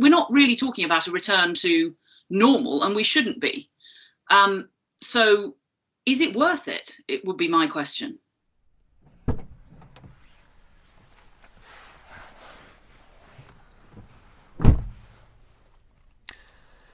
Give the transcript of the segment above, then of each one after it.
we're not really talking about a return to normal, and we shouldn't be. So is it worth it? It would be my question.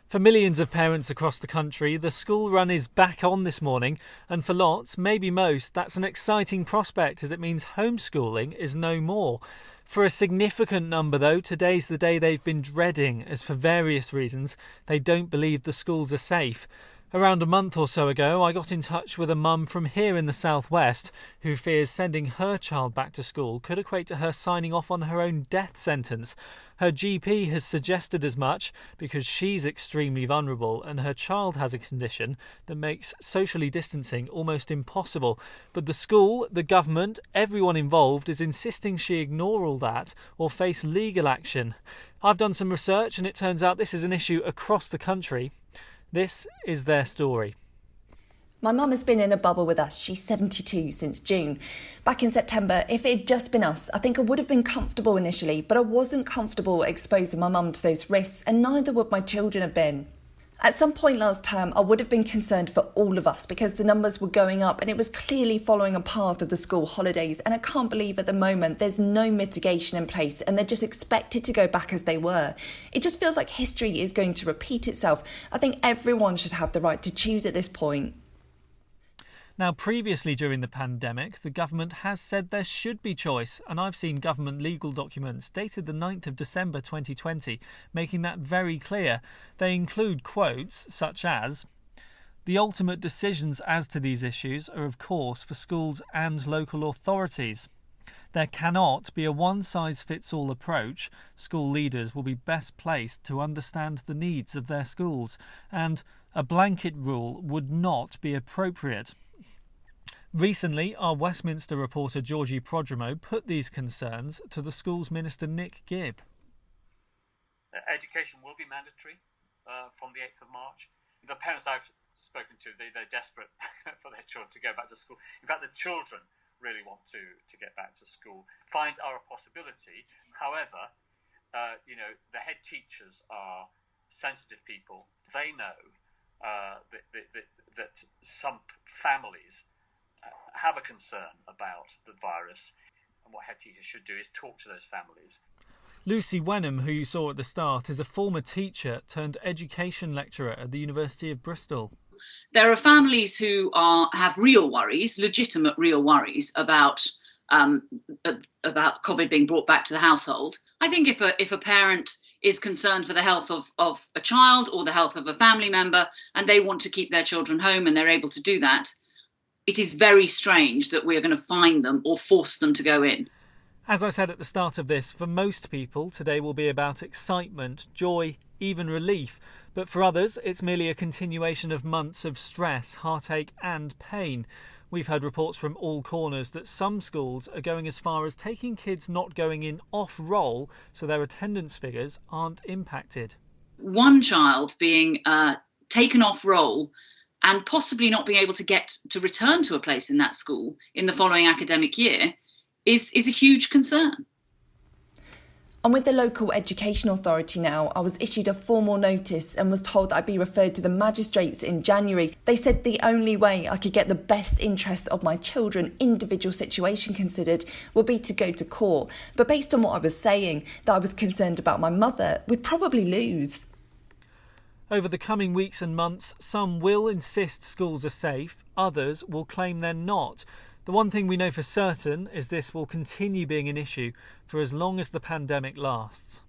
For millions of parents across the country, the school run is back on this morning, and for lots, maybe most, that's an exciting prospect as it means homeschooling is no more. For a significant number, though, today's the day they've been dreading, as for various reasons, they don't believe the schools are safe. Around a month or so ago, I got in touch with a mum from here in the southwest who fears sending her child back to school could equate to her signing off on her own death sentence. Her GP has suggested as much because she's extremely vulnerable and her child has a condition that makes socially distancing almost impossible. But the school, the government, everyone involved is insisting she ignore all that or face legal action. I've done some research and it turns out this is an issue across the country. This is their story. My mum has been in a bubble with us. She's 72 since June. Back in September, if it had just been us, I think I would have been comfortable initially, but I wasn't comfortable exposing my mum to those risks, and neither would my children have been. At some point last term, I would have been concerned for all of us because the numbers were going up and it was clearly following a path of the school holidays, and I can't believe at the moment there's no mitigation in place and they're just expected to go back as they were. It just feels like history is going to repeat itself. I think everyone should have the right to choose at this point. Now, previously during the pandemic, the government has said there should be choice, and I've seen government legal documents dated the 9th of December 2020 making that very clear. They include quotes such as, "The ultimate decisions as to these issues are of course for schools and local authorities. There cannot be a one-size-fits-all approach. School leaders will be best placed to understand the needs of their schools, and a blanket rule would not be appropriate." Recently, our Westminster reporter Georgie Prodromou put these concerns to the Schools Minister Nick Gibb. Education will be mandatory from the 8th of March. The parents I've spoken to, they're desperate for their children to go back to school. In fact, the children really want to get back to school. Fines are a possibility. However, the head teachers are sensitive people. They know that some families have a concern about the virus, and what head teachers should do is talk to those families. Lucy Wenham, who you saw at the start, is a former teacher turned education lecturer at the University of Bristol. There are families who have real worries, legitimate real worries about COVID being brought back to the household. I think if a parent is concerned for the health of a child or the health of a family member and they want to keep their children home and they're able to do that, it is very strange that we're going to fine them or force them to go in. As I said at the start of this, for most people, today will be about excitement, joy, even relief. But for others, it's merely a continuation of months of stress, heartache and pain. We've heard reports from all corners that some schools are going as far as taking kids not going in off-roll so their attendance figures aren't impacted. One child being taken off-roll and possibly not being able to return to a place in that school in the following academic year is a huge concern. And with the local education authority now, I was issued a formal notice and was told that I'd be referred to the magistrates in January. They said the only way I could get the best interest of my children, individual situation considered, would be to go to court. But based on what I was saying, that I was concerned about my mother, we'd probably lose. Over the coming weeks and months, some will insist schools are safe, others will claim they're not. The one thing we know for certain is this will continue being an issue for as long as the pandemic lasts.